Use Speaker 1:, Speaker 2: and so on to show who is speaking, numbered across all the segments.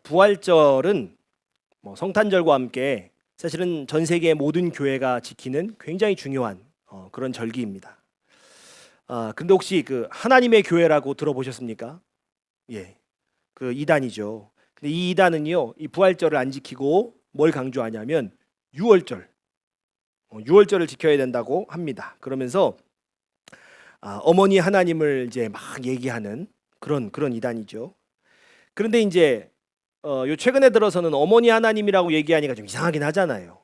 Speaker 1: 부활절은 성탄절과 함께 사실은 전 세계의 모든 교회가 지키는 굉장히 중요한 그런 절기입니다. 근데 혹시 그 하나님의 교회라고 들어보셨습니까? 예, 그 이단이죠. 근데 이 이단은요, 이 부활절을 안 지키고 뭘 강조하냐면 유월절, 유월절을 지켜야 된다고 합니다. 그러면서 어머니 하나님을 이제 막 얘기하는 그런 이단이죠. 그런데 이제 요 최근에 들어서는 어머니 하나님이라고 얘기하니까 좀 이상하긴 하잖아요.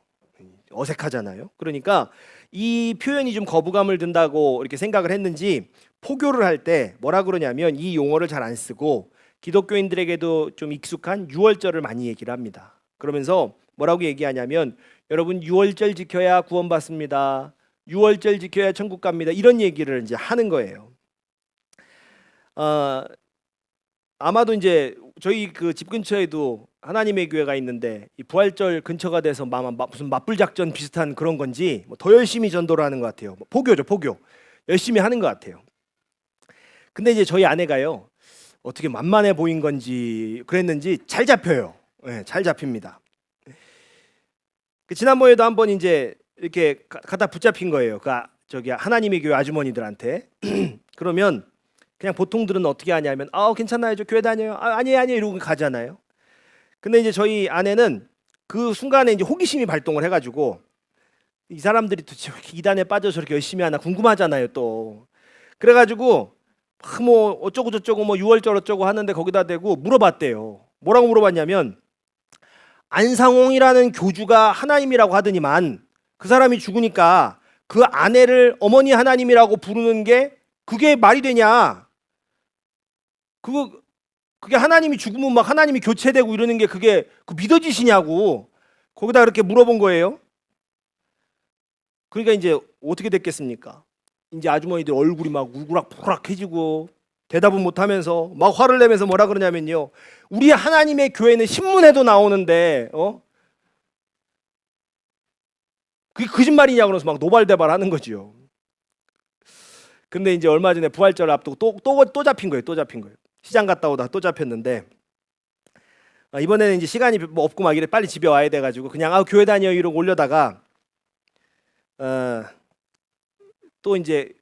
Speaker 1: 어색하잖아요. 그러니까 이 표현이 좀 거부감을 든다고 이렇게 생각을 했는지 포교를 할 때 뭐라 그러냐면 이 용어를 잘 안 쓰고 기독교인들에게도 좀 익숙한 유월절을 많이 얘기를 합니다. 그러면서 뭐라고 얘기하냐면 여러분 유월절 지켜야 구원받습니다. 유월절 지켜야 천국 갑니다. 이런 얘기를 이제 하는 거예요. 아마도 이제 저희 그 집 근처에도 하나님의 교회가 있는데 이 부활절 근처가 돼서 무슨 맞불 작전 비슷한 그런 건지 더 열심히 전도를 하는 것 같아요. 포교죠, 포교. 열심히 하는 것 같아요. 근데 이제 저희 아내가요, 어떻게 만만해 보인 건지 그랬는지 잘 잡혀요. 네, 잘 잡힙니다. 지난번에도 한번 이제 이렇게 갖다 붙잡힌 거예요. 저기 하나님의 교회 아주머니들한테. 그러면 그냥 보통들은 어떻게 하냐면 괜찮아요, 저 교회 다녀요. 아니에요 이러고 가잖아요. 근데 이제 저희 아내는 그 순간에 이제 호기심이 발동을 해가지고 이 사람들이 도대체 왜 이렇게 이단에 빠져서 저렇게 열심히 하나 궁금하잖아요 또. 그래가지고 뭐 어쩌고 저쩌고 뭐 6월절 어쩌고 하는데 거기다 대고 물어봤대요. 뭐라고 물어봤냐면 안상홍이라는 교주가 하나님이라고 하더니만 그 사람이 죽으니까 그 아내를 어머니 하나님이라고 부르는 게 그게 말이 되냐? 그게 하나님이 죽으면 막 하나님이 교체되고 이러는 게 그게 믿어지시냐고 거기다 그렇게 물어본 거예요. 그러니까 이제 어떻게 됐겠습니까? 이제 아주머니들 얼굴이 막 우락부락해지고 대답은 못하면서 막 화를 내면서 뭐라 그러냐면요, 우리 하나님의 교회는 신문에도 나오는데 그게 거짓말이냐 그러면서 막 노발대발하는 거죠. 근데 이제 얼마 전에 부활절 앞두고 또 잡힌 거예요. 또 잡힌 거예요. 시장 갔다 오다 또 잡혔는데 이번에는 이제 시간이 뭐 없고 막 이래 빨리 집에 와야 돼가지고 그냥 교회 다녀 이러고 올려다가 또 이제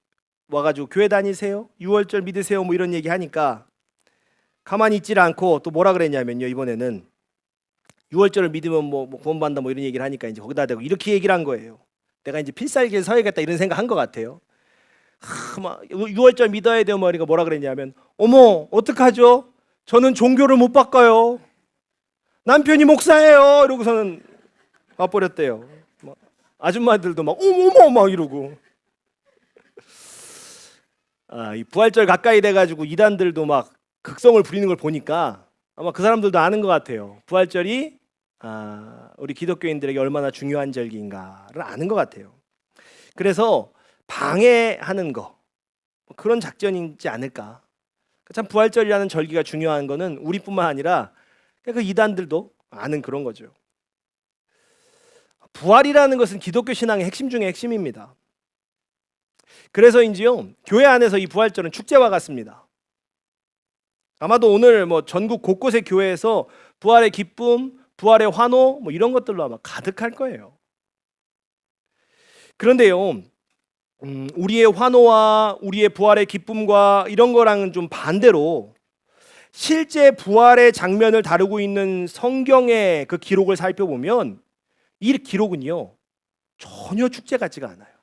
Speaker 1: 와가지고 교회 다니세요? 6월절 믿으세요? 뭐 이런 얘기 하니까 가만히 있질 않고 또 뭐라 그랬냐면요, 이번에는 6월절을 믿으면 뭐 구원받는다 뭐 이런 얘기를 하니까 이제 거기다 대고 이렇게 얘기를 한 거예요. 내가 이제 필살기에 서야겠다 이런 생각 한 것 같아요. 막 6월절 믿어야 돼요. 그러니까 뭐라 그랬냐면 어머 어떡하죠? 저는 종교를 못 바꿔요. 남편이 목사예요. 이러고서는 와버렸대요. 아줌마들도 막 어머 막 이러고. 이 부활절 가까이 돼가지고 이단들도 막 극성을 부리는 걸 보니까 아마 그 사람들도 아는 것 같아요. 부활절이 우리 기독교인들에게 얼마나 중요한 절기인가를 아는 것 같아요. 그래서 방해하는 거 그런 작전이지 않을까. 참 부활절이라는 절기가 중요한 거는 우리뿐만 아니라 그 이단들도 아는 그런 거죠. 부활이라는 것은 기독교 신앙의 핵심 중의 핵심입니다. 그래서인지요, 교회 안에서 이 부활절은 축제와 같습니다. 아마도 오늘 뭐 전국 곳곳의 교회에서 부활의 기쁨, 부활의 환호 뭐 이런 것들로 아마 가득할 거예요. 그런데요, 우리의 환호와 우리의 부활의 기쁨과 이런 거랑은 좀 반대로 실제 부활의 장면을 다루고 있는 성경의 그 기록을 살펴보면 이 기록은요 전혀 축제 같지가 않아요.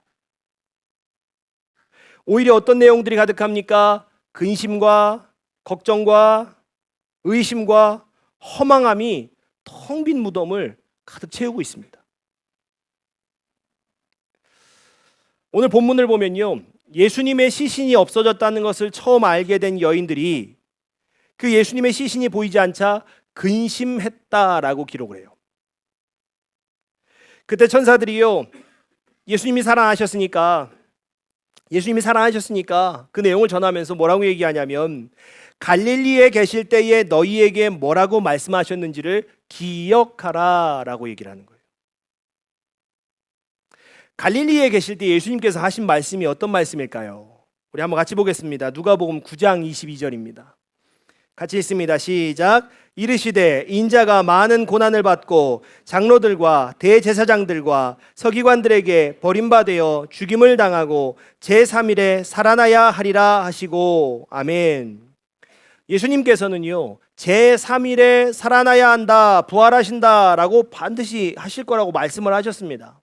Speaker 1: 오히려 어떤 내용들이 가득합니까? 근심과 걱정과 의심과 허망함이 텅 빈 무덤을 가득 채우고 있습니다. 오늘 본문을 보면요, 예수님의 시신이 없어졌다는 것을 처음 알게 된 여인들이 그 예수님의 시신이 보이지 않자 근심했다라고 기록을 해요. 그때 천사들이요, 예수님이 살아나셨으니까 그 내용을 전하면서 뭐라고 얘기하냐면 갈릴리에 계실 때에 너희에게 뭐라고 말씀하셨는지를 기억하라 라고 얘기를 하는 거예요. 갈릴리에 계실 때 예수님께서 하신 말씀이 어떤 말씀일까요? 우리 한번 같이 보겠습니다. 누가복음 9장 22절입니다. 같이 읽습니다. 시작. 이르시되 인자가 많은 고난을 받고 장로들과 대제사장들과 서기관들에게 버림받아 죽임을 당하고 제3일에 살아나야 하리라 하시고. 아멘. 예수님께서는요, 제3일에 살아나야 한다, 부활하신다라고 반드시 하실 거라고 말씀을 하셨습니다.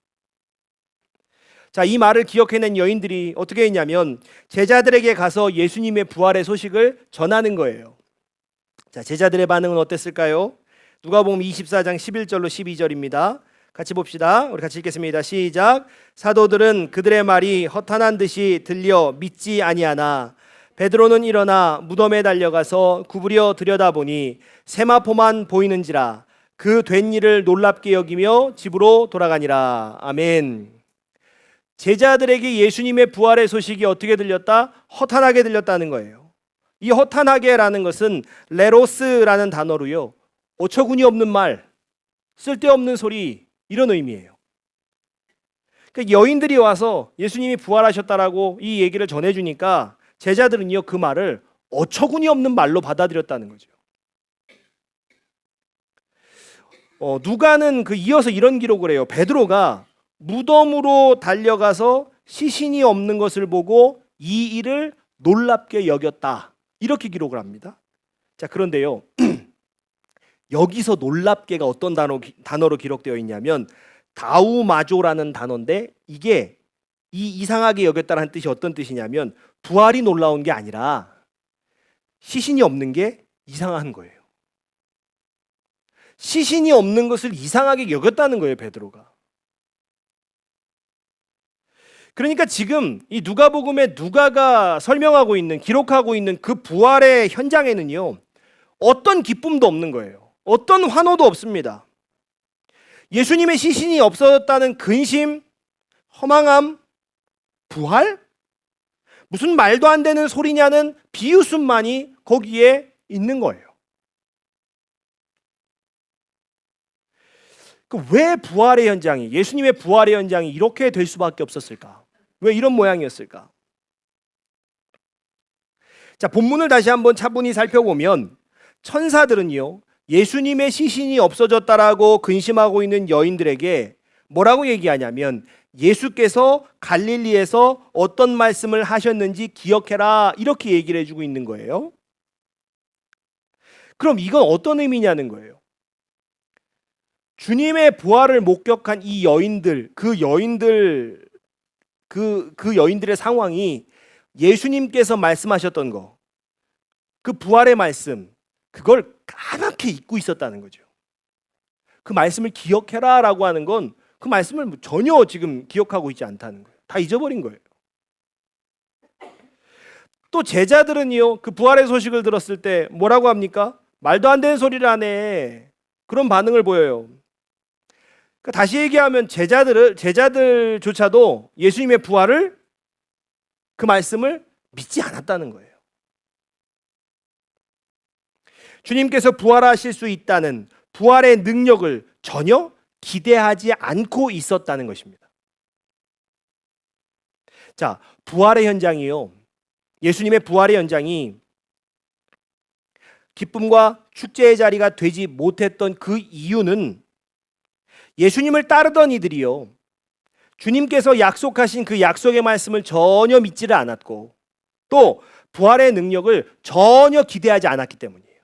Speaker 1: 자, 이 말을 기억해낸 여인들이 어떻게 했냐면 제자들에게 가서 예수님의 부활의 소식을 전하는 거예요. 자, 제자들의 반응은 어땠을까요? 누가복음 24장 11절로 12절입니다. 같이 봅시다. 우리 같이 읽겠습니다. 시작. 사도들은 그들의 말이 허탄한 듯이 들려 믿지 아니하나 베드로는 일어나 무덤에 달려가서 구부려 들여다보니 세마포만 보이는지라 그 된 일을 놀랍게 여기며 집으로 돌아가니라. 아멘. 제자들에게 예수님의 부활의 소식이 어떻게 들렸다? 허탄하게 들렸다는 거예요. 이 허탄하게라는 것은 레로스라는 단어로요, 어처구니 없는 말, 쓸데없는 소리, 이런 의미예요. 그러니까 여인들이 와서 예수님이 부활하셨다라고 이 얘기를 전해주니까 제자들은요, 그 말을 어처구니 없는 말로 받아들였다는 거죠. 누가는 이어서 이런 기록을 해요. 베드로가 무덤으로 달려가서 시신이 없는 것을 보고 이 일을 놀랍게 여겼다, 이렇게 기록을 합니다. 자, 그런데요, 여기서 놀랍게가 어떤 단어로 기록되어 있냐면 다우마조라는 단어인데, 이게 이 이상하게 여겼다는 뜻이 어떤 뜻이냐면 부활이 놀라운 게 아니라 시신이 없는 게 이상한 거예요. 시신이 없는 것을 이상하게 여겼다는 거예요, 베드로가. 그러니까 지금 이 누가복음에 누가가 설명하고 있는, 기록하고 있는 그 부활의 현장에는요, 어떤 기쁨도 없는 거예요. 어떤 환호도 없습니다. 예수님의 시신이 없어졌다는 근심, 허망함, 부활? 무슨 말도 안 되는 소리냐는 비웃음만이 거기에 있는 거예요. 왜 부활의 현장이, 예수님의 부활의 현장이 이렇게 될 수밖에 없었을까? 왜 이런 모양이었을까? 자, 본문을 다시 한번 차분히 살펴보면 천사들은요, 예수님의 시신이 없어졌다라고 근심하고 있는 여인들에게 뭐라고 얘기하냐면 예수께서 갈릴리에서 어떤 말씀을 하셨는지 기억해라, 이렇게 얘기를 해주고 있는 거예요. 그럼 이건 어떤 의미냐는 거예요. 주님의 부활을 목격한 이 여인들, 그 여인들의 상황이 예수님께서 말씀하셨던 거, 그 부활의 말씀, 그걸 까맣게 잊고 있었다는 거죠. 그 말씀을 기억해라 라고 하는 건 그 말씀을 전혀 지금 기억하고 있지 않다는 거예요. 다 잊어버린 거예요. 또 제자들은요, 그 부활의 소식을 들었을 때 뭐라고 합니까? 말도 안 되는 소리를 하네, 그런 반응을 보여요. 그러니까 다시 얘기하면 제자들조차도 예수님의 부활을, 그 말씀을 믿지 않았다는 거예요. 주님께서 부활하실 수 있다는 부활의 능력을 전혀 기대하지 않고 있었다는 것입니다. 자, 부활의 현장이요, 예수님의 부활의 현장이 기쁨과 축제의 자리가 되지 못했던 그 이유는 예수님을 따르던 이들이요, 주님께서 약속하신 그 약속의 말씀을 전혀 믿지를 않았고 또 부활의 능력을 전혀 기대하지 않았기 때문이에요.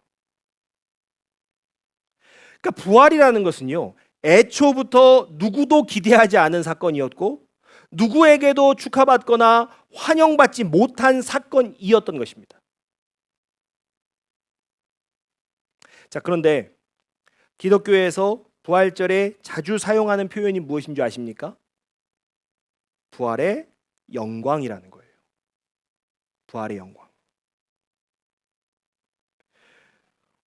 Speaker 1: 그러니까 부활이라는 것은요, 애초부터 누구도 기대하지 않은 사건이었고 누구에게도 축하받거나 환영받지 못한 사건이었던 것입니다. 자, 그런데 기독교에서 부활절에 자주 사용하는 표현이 무엇인 줄 아십니까? 부활의 영광이라는 거예요. 부활의 영광.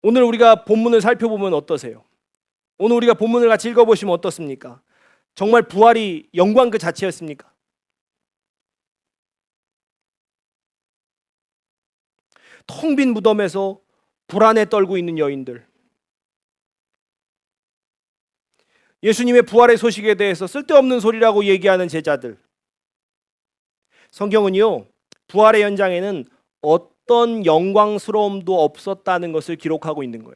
Speaker 1: 오늘 우리가 본문을 살펴보면 어떠세요? 오늘 우리가 본문을 같이 읽어보시면 어떻습니까? 정말 부활이 영광 그 자체였습니까? 텅 빈 무덤에서 불안에 떨고 있는 여인들, 예수님의 부활의 소식에 대해서 쓸데없는 소리라고 얘기하는 제자들. 성경은요, 부활의 현장에는 어떤 영광스러움도 없었다는 것을 기록하고 있는 거예요.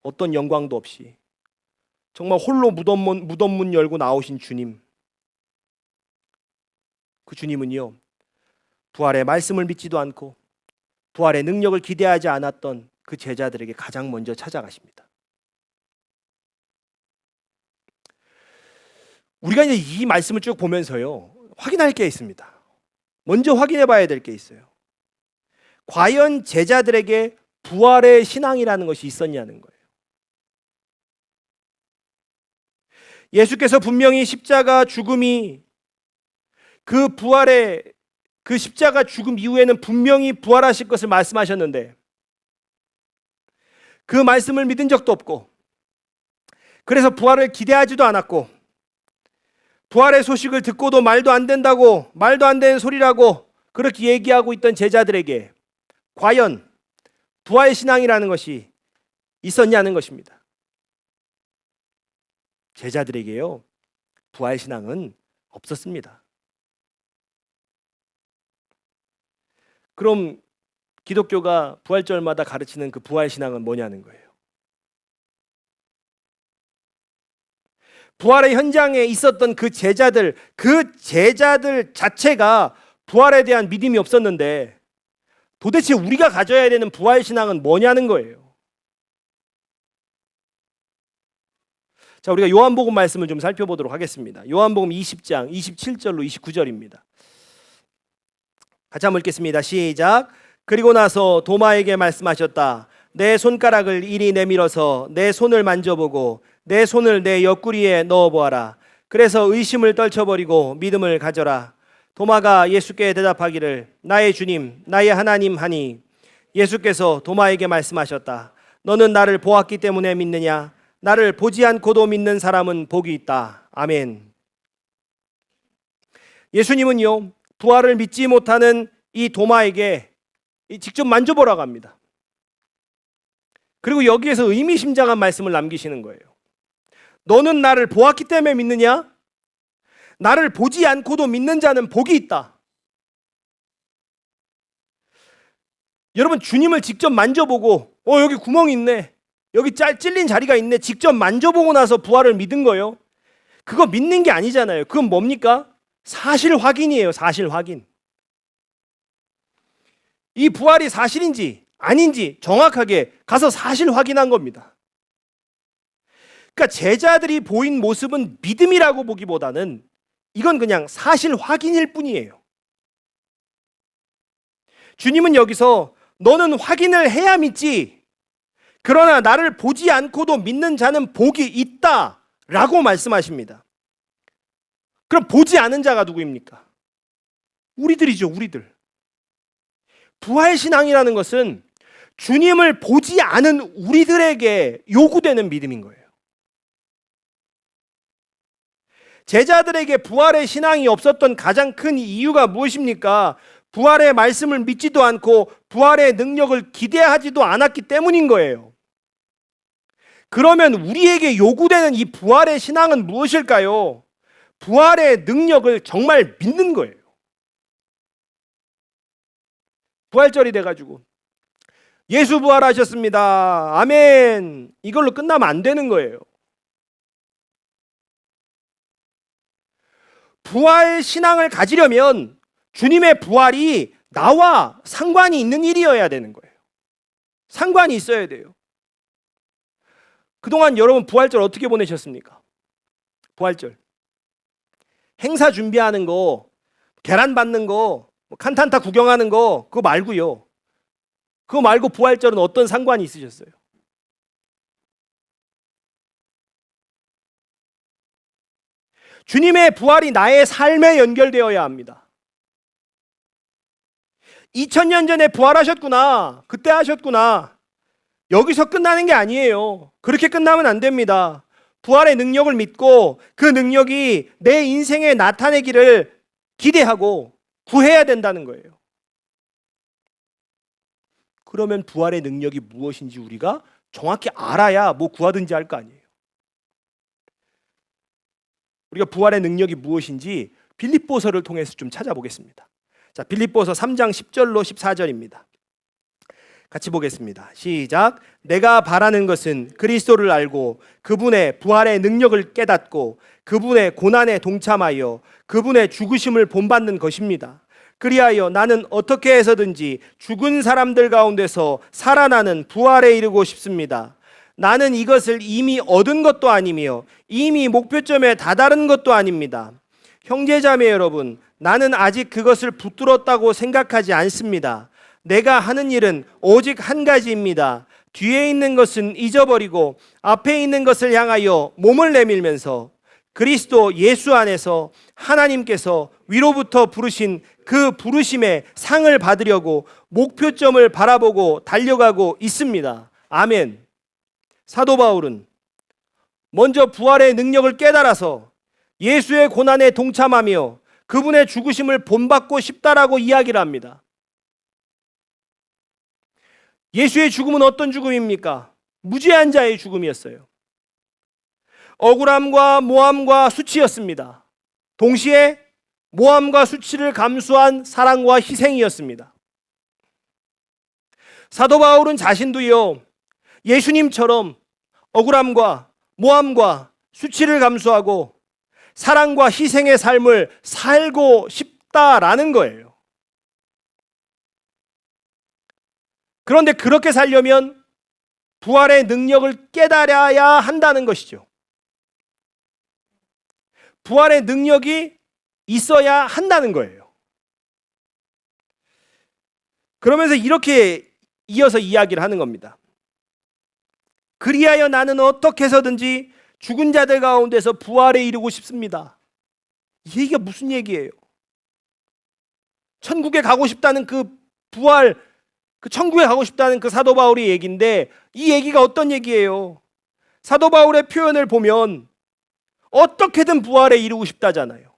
Speaker 1: 어떤 영광도 없이 정말 홀로 무덤문 열고 나오신 주님. 그 주님은요, 부활의 말씀을 믿지도 않고 부활의 능력을 기대하지 않았던 그 제자들에게 가장 먼저 찾아가십니다. 우리가 이제 이 말씀을 쭉 보면서요, 확인할 게 있습니다. 먼저 확인해 봐야 될 게 있어요. 과연 제자들에게 부활의 신앙이라는 것이 있었냐는 거예요. 예수께서 분명히 십자가 죽음이 그 부활의 그 십자가 죽음 이후에는 분명히 부활하실 것을 말씀하셨는데 그 말씀을 믿은 적도 없고 그래서 부활을 기대하지도 않았고 부활의 소식을 듣고도 말도 안 된다고 말도 안 되는 소리라고 그렇게 얘기하고 있던 제자들에게 과연 부활 신앙이라는 것이 있었냐는 것입니다. 제자들에게요, 부활 신앙은 없었습니다. 그럼 기독교가 부활절마다 가르치는 그 부활 신앙은 뭐냐는 거예요. 부활의 현장에 있었던 그 제자들 자체가 부활에 대한 믿음이 없었는데 도대체 우리가 가져야 되는 부활 신앙은 뭐냐는 거예요. 자, 우리가 요한복음 말씀을 좀 살펴보도록 하겠습니다. 요한복음 20장 27절로 29절입니다. 같이 한번 읽겠습니다. 시작. 그리고 나서 도마에게 말씀하셨다. 내 손가락을 이리 내밀어서 내 손을 만져보고 내 손을 내 옆구리에 넣어보아라. 그래서 의심을 떨쳐버리고 믿음을 가져라. 도마가 예수께 대답하기를 나의 주님 나의 하나님 하니 예수께서 도마에게 말씀하셨다. 너는 나를 보았기 때문에 믿느냐? 나를 보지 않고도 믿는 사람은 복이 있다. 아멘. 예수님은요, 부활을 믿지 못하는 이 도마에게 직접 만져보라고 합니다. 그리고 여기에서 의미심장한 말씀을 남기시는 거예요. 너는 나를 보았기 때문에 믿느냐? 나를 보지 않고도 믿는 자는 복이 있다. 여러분, 주님을 직접 만져보고 여기 구멍이 있네, 여기 찔린 자리가 있네, 직접 만져보고 나서 부활을 믿은 거예요. 그거 믿는 게 아니잖아요. 그건 뭡니까? 사실 확인이에요. 사실 확인. 이 부활이 사실인지 아닌지 정확하게 가서 사실 확인한 겁니다. 그러니까 제자들이 보인 모습은 믿음이라고 보기보다는 이건 그냥 사실 확인일 뿐이에요. 주님은 여기서 너는 확인을 해야 믿지, 그러나 나를 보지 않고도 믿는 자는 복이 있다라고 말씀하십니다. 그럼 보지 않은 자가 누구입니까? 우리들이죠, 우리들. 부활신앙이라는 것은 주님을 보지 않은 우리들에게 요구되는 믿음인 거예요. 제자들에게 부활의 신앙이 없었던 가장 큰 이유가 무엇입니까? 부활의 말씀을 믿지도 않고 부활의 능력을 기대하지도 않았기 때문인 거예요. 그러면 우리에게 요구되는 이 부활의 신앙은 무엇일까요? 부활의 능력을 정말 믿는 거예요. 부활절이 돼가지고 예수 부활하셨습니다, 아멘, 이걸로 끝나면 안 되는 거예요. 부활 신앙을 가지려면 주님의 부활이 나와 상관이 있는 일이어야 되는 거예요. 상관이 있어야 돼요. 그동안 여러분 부활절 어떻게 보내셨습니까? 부활절 행사 준비하는 거, 계란 받는 거, 칸탄타 구경하는 거, 그거 말고요. 그거 말고 부활절은 어떤 상관이 있으셨어요? 주님의 부활이 나의 삶에 연결되어야 합니다. 2000년 전에 부활하셨구나, 그때 하셨구나, 여기서 끝나는 게 아니에요. 그렇게 끝나면 안 됩니다. 부활의 능력을 믿고 그 능력이 내 인생에 나타내기를 기대하고 구해야 된다는 거예요. 그러면 부활의 능력이 무엇인지 우리가 정확히 알아야 뭐 구하든지 할 거 아니에요. 우리가 부활의 능력이 무엇인지 빌립보서를 통해서 좀 찾아보겠습니다. 자, 빌립보서 3장 10절로 14절입니다. 같이 보겠습니다. 시작. 내가 바라는 것은 그리스도를 알고 그분의 부활의 능력을 깨닫고 그분의 고난에 동참하여 그분의 죽으심을 본받는 것입니다. 그리하여 나는 어떻게 해서든지 죽은 사람들 가운데서 살아나는 부활에 이르고 싶습니다. 나는 이것을 이미 얻은 것도 아니며 이미 목표점에 다다른 것도 아닙니다. 형제자매 여러분, 나는 아직 그것을 붙들었다고 생각하지 않습니다. 내가 하는 일은 오직 한 가지입니다. 뒤에 있는 것은 잊어버리고 앞에 있는 것을 향하여 몸을 내밀면서 그리스도 예수 안에서 하나님께서 위로부터 부르신 그 부르심의 상을 받으려고 목표점을 바라보고 달려가고 있습니다. 아멘. 사도 바울은 먼저 부활의 능력을 깨달아서 예수의 고난에 동참하며 그분의 죽으심을 본받고 싶다라고 이야기를 합니다. 예수의 죽음은 어떤 죽음입니까? 무죄한 자의 죽음이었어요. 억울함과 모함과 수치였습니다. 동시에 모함과 수치를 감수한 사랑과 희생이었습니다. 사도 바울은 자신도요, 예수님처럼 억울함과 모함과 수치를 감수하고 사랑과 희생의 삶을 살고 싶다라는 거예요. 그런데 그렇게 살려면 부활의 능력을 깨달아야 한다는 것이죠. 부활의 능력이 있어야 한다는 거예요. 그러면서 이렇게 이어서 이야기를 하는 겁니다. 그리하여 나는 어떻게 해서든지 죽은 자들 가운데서 부활에 이르고 싶습니다. 이 얘기가 무슨 얘기예요? 천국에 가고 싶다는 그 부활, 그 천국에 가고 싶다는 그 사도 바울의 얘기인데 이 얘기가 어떤 얘기예요? 사도 바울의 표현을 보면 어떻게든 부활에 이르고 싶다잖아요.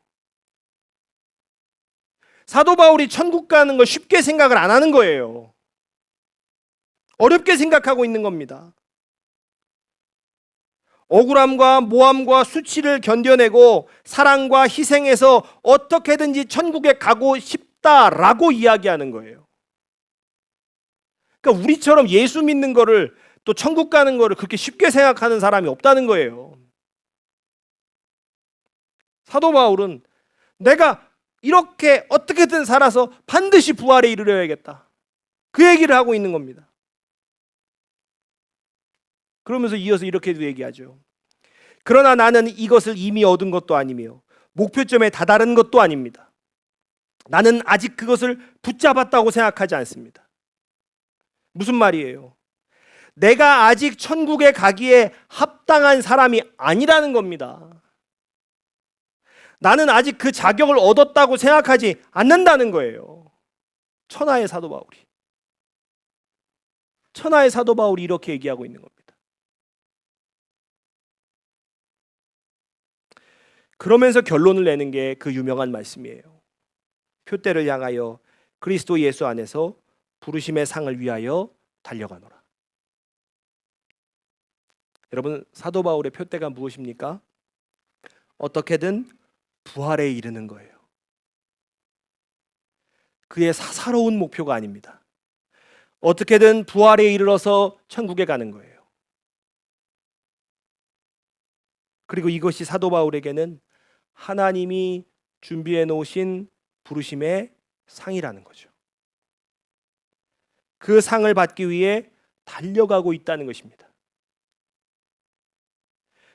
Speaker 1: 사도 바울이 천국 가는 걸 쉽게 생각을 안 하는 거예요. 어렵게 생각하고 있는 겁니다. 억울함과 모함과 수치를 견뎌내고 사랑과 희생해서 어떻게든지 천국에 가고 싶다라고 이야기하는 거예요. 그러니까 우리처럼 예수 믿는 거를 또 천국 가는 거를 그렇게 쉽게 생각하는 사람이 없다는 거예요. 사도 바울은 내가 이렇게 어떻게든 살아서 반드시 부활에 이르러야겠다. 그 얘기를 하고 있는 겁니다. 그러면서 이어서 이렇게도 얘기하죠. 그러나 나는 이것을 이미 얻은 것도 아니며 목표점에 다다른 것도 아닙니다. 나는 아직 그것을 붙잡았다고 생각하지 않습니다. 무슨 말이에요? 내가 아직 천국에 가기에 합당한 사람이 아니라는 겁니다. 나는 아직 그 자격을 얻었다고 생각하지 않는다는 거예요. 천하의 사도 바울이. 천하의 사도 바울이 이렇게 얘기하고 있는 겁니다. 그러면서 결론을 내는 게 그 유명한 말씀이에요. 표대를 향하여 그리스도 예수 안에서 부르심의 상을 위하여 달려가노라. 여러분, 사도 바울의 표대가 무엇입니까? 어떻게든 부활에 이르는 거예요. 그의 사사로운 목표가 아닙니다. 어떻게든 부활에 이르러서 천국에 가는 거예요. 그리고 이것이 사도 바울에게는 하나님이 준비해 놓으신 부르심의 상이라는 거죠. 그 상을 받기 위해 달려가고 있다는 것입니다.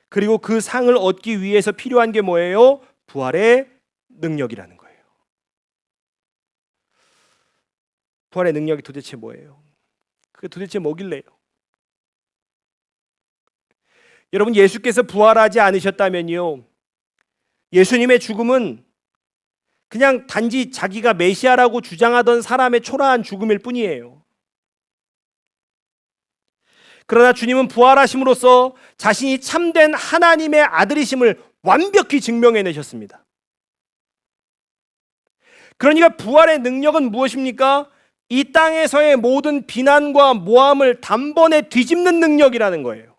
Speaker 1: 그리고 그 상을 얻기 위해서 필요한 게 뭐예요? 부활의 능력이라는 거예요. 부활의 능력이 도대체 뭐예요? 그게 도대체 뭐길래요? 여러분, 예수께서 부활하지 않으셨다면요, 예수님의 죽음은 그냥 단지 자기가 메시아라고 주장하던 사람의 초라한 죽음일 뿐이에요. 그러나 주님은 부활하심으로써 자신이 참된 하나님의 아들이심을 완벽히 증명해내셨습니다. 그러니까 부활의 능력은 무엇입니까? 이 땅에서의 모든 비난과 모함을 단번에 뒤집는 능력이라는 거예요.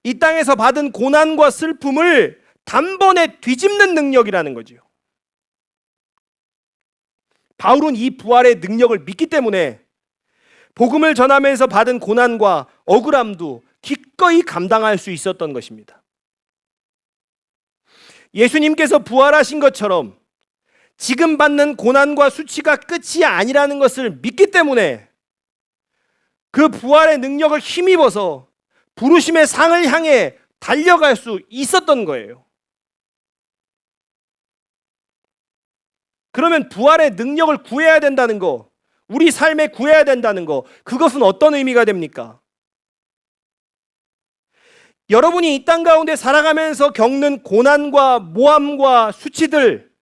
Speaker 1: 이 땅에서 받은 고난과 슬픔을 단번에 뒤집는 능력이라는 거죠. 바울은 이 부활의 능력을 믿기 때문에 복음을 전하면서 받은 고난과 억울함도 기꺼이 감당할 수 있었던 것입니다. 예수님께서 부활하신 것처럼 지금 받는 고난과 수치가 끝이 아니라는 것을 믿기 때문에 그 부활의 능력을 힘입어서 부르심의 상을 향해 달려갈 수 있었던 거예요. 그러면 부활의 능력을 구해야 된다는 거, 우리 삶에 구해야 된다는 거, 그것은 어떤 의미가 됩니까? 여러분이 이 땅 가운데 살아가면서 겪는 고난과 모함과 수치들,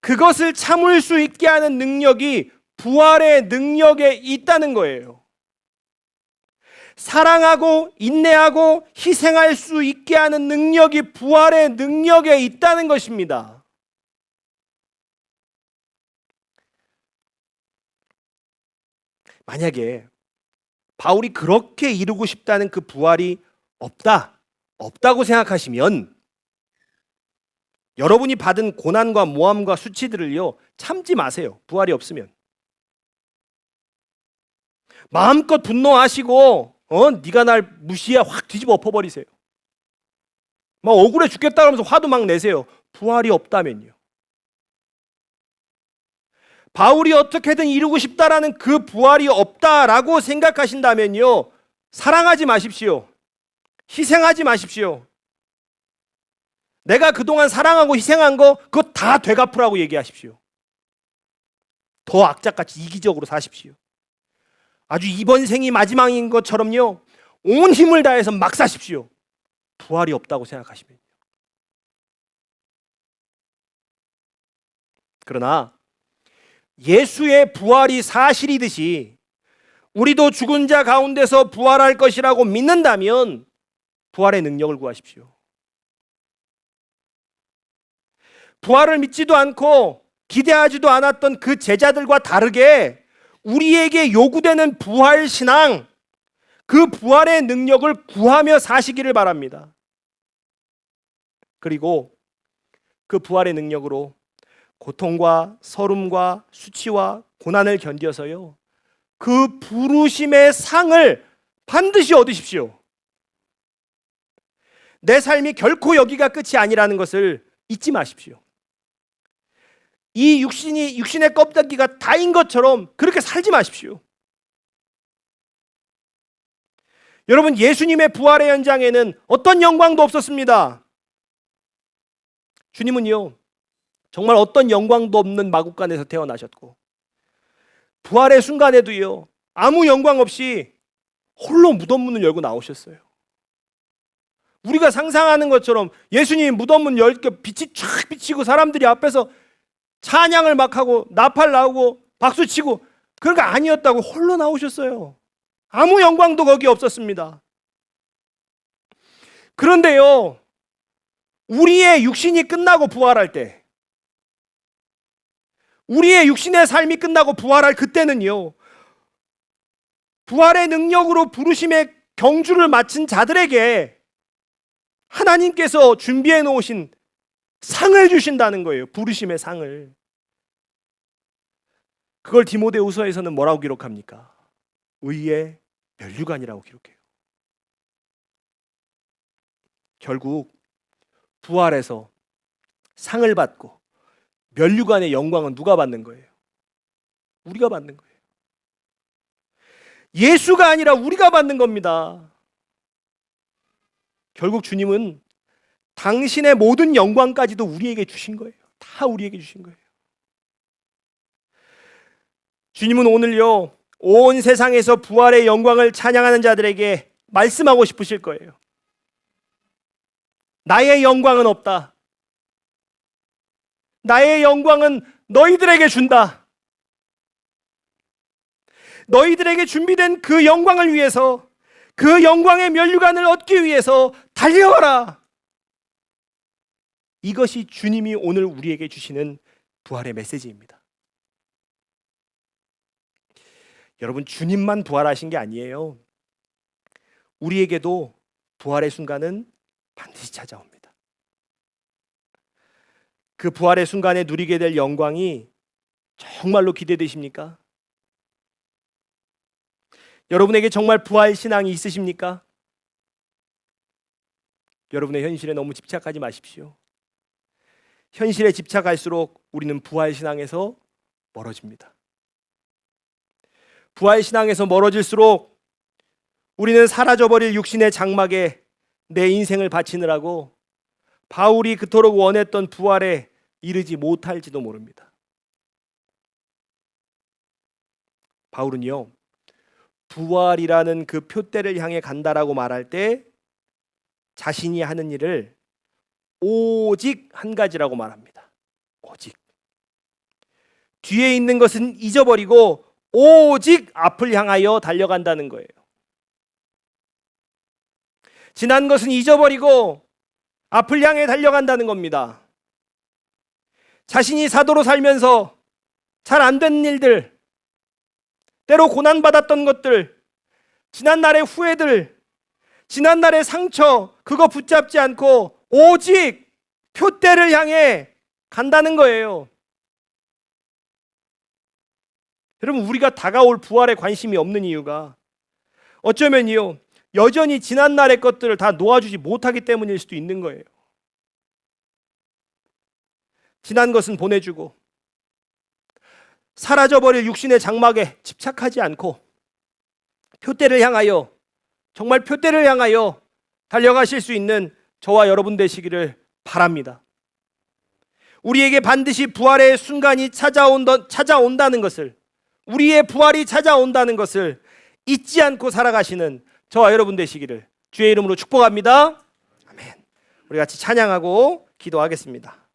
Speaker 1: 그것을 참을 수 있게 하는 능력이 부활의 능력에 있다는 거예요. 사랑하고 인내하고 희생할 수 있게 하는 능력이 부활의 능력에 있다는 것입니다. 만약에 바울이 그렇게 이루고 싶다는 그 부활이 없다고 생각하시면 여러분이 받은 고난과 모함과 수치들을요, 참지 마세요. 부활이 없으면. 마음껏 분노하시고 네가 날 무시해 확 뒤집어 엎어버리세요. 막 억울해 죽겠다 그러면서 화도 막 내세요. 부활이 없다면요. 바울이 어떻게든 이루고 싶다라는 그 부활이 없다라고 생각하신다면요, 사랑하지 마십시오. 희생하지 마십시오. 내가 그동안 사랑하고 희생한 거 그거 다 되갚으라고 얘기하십시오. 더 악착같이 이기적으로 사십시오. 아주 이번 생이 마지막인 것처럼요, 온 힘을 다해서 막 사십시오. 부활이 없다고 생각하시면. 그러나 예수의 부활이 사실이듯이 우리도 죽은 자 가운데서 부활할 것이라고 믿는다면 부활의 능력을 구하십시오. 부활을 믿지도 않고 기대하지도 않았던 그 제자들과 다르게 우리에게 요구되는 부활 신앙, 그 부활의 능력을 구하며 사시기를 바랍니다. 그리고 그 부활의 능력으로 고통과 서름과 수치와 고난을 견뎌서요, 그 부르심의 상을 반드시 얻으십시오. 내 삶이 결코 여기가 끝이 아니라는 것을 잊지 마십시오. 이 육신의 껍데기가 다인 것처럼 그렇게 살지 마십시오. 여러분, 예수님의 부활의 현장에는 어떤 영광도 없었습니다. 주님은요, 정말 어떤 영광도 없는 마국간에서 태어나셨고, 부활의 순간에도요, 아무 영광 없이 홀로 무덤 문을 열고 나오셨어요. 우리가 상상하는 것처럼 예수님 무덤 문 열게 빛이 쫙 비치고 사람들이 앞에서 찬양을 막 하고 나팔 나오고 박수 치고 그런 거 아니었다고 홀로 나오셨어요. 아무 영광도 거기 없었습니다. 그런데요, 우리의 육신이 끝나고 부활할 때, 우리의 육신의 삶이 끝나고 부활할 그때는요, 부활의 능력으로 부르심의 경주를 마친 자들에게 하나님께서 준비해 놓으신 상을 주신다는 거예요. 부르심의 상을. 그걸 디모데후서에서는 뭐라고 기록합니까? 의의 면류관이라고 기록해요. 결국 부활해서 상을 받고 면류관의 영광은 누가 받는 거예요? 우리가 받는 거예요. 예수가 아니라 우리가 받는 겁니다. 결국 주님은 당신의 모든 영광까지도 우리에게 주신 거예요. 다 우리에게 주신 거예요. 주님은 오늘요, 온 세상에서 부활의 영광을 찬양하는 자들에게 말씀하고 싶으실 거예요. 나의 영광은 없다. 나의 영광은 너희들에게 준다. 너희들에게 준비된 그 영광을 위해서, 그 영광의 면류관을 얻기 위해서 달려와라. 이것이 주님이 오늘 우리에게 주시는 부활의 메시지입니다. 여러분, 주님만 부활하신 게 아니에요. 우리에게도 부활의 순간은 반드시 찾아옵니다. 그 부활의 순간에 누리게 될 영광이 정말로 기대되십니까? 여러분에게 정말 부활 신앙이 있으십니까? 여러분의 현실에 너무 집착하지 마십시오. 현실에 집착할수록 우리는 부활 신앙에서 멀어집니다. 부활 신앙에서 멀어질수록 우리는 사라져버릴 육신의 장막에 내 인생을 바치느라고 바울이 그토록 원했던 부활에 이르지 못할지도 모릅니다. 바울은요, 부활이라는 그 표대를 향해 간다라고 말할 때 자신이 하는 일을 오직 한 가지라고 말합니다. 오직. 뒤에 있는 것은 잊어버리고 오직 앞을 향하여 달려간다는 거예요. 지난 것은 잊어버리고 앞을 향해 달려간다는 겁니다. 자신이 사도로 살면서 잘 안 된 일들, 때로 고난받았던 것들, 지난날의 후회들, 지난날의 상처, 그거 붙잡지 않고 오직 표대를 향해 간다는 거예요. 여러분, 우리가 다가올 부활에 관심이 없는 이유가 어쩌면요, 여전히 지난날의 것들을 다 놓아주지 못하기 때문일 수도 있는 거예요. 지난 것은 보내주고 사라져버릴 육신의 장막에 집착하지 않고 표대를 향하여, 정말 표대를 향하여 달려가실 수 있는 저와 여러분 되시기를 바랍니다. 우리에게 반드시 부활의 순간이 찾아온다는 것을, 우리의 부활이 찾아온다는 것을 잊지 않고 살아가시는 저와 여러분 되시기를 주의 이름으로 축복합니다. 아멘. 우리 같이 찬양하고 기도하겠습니다.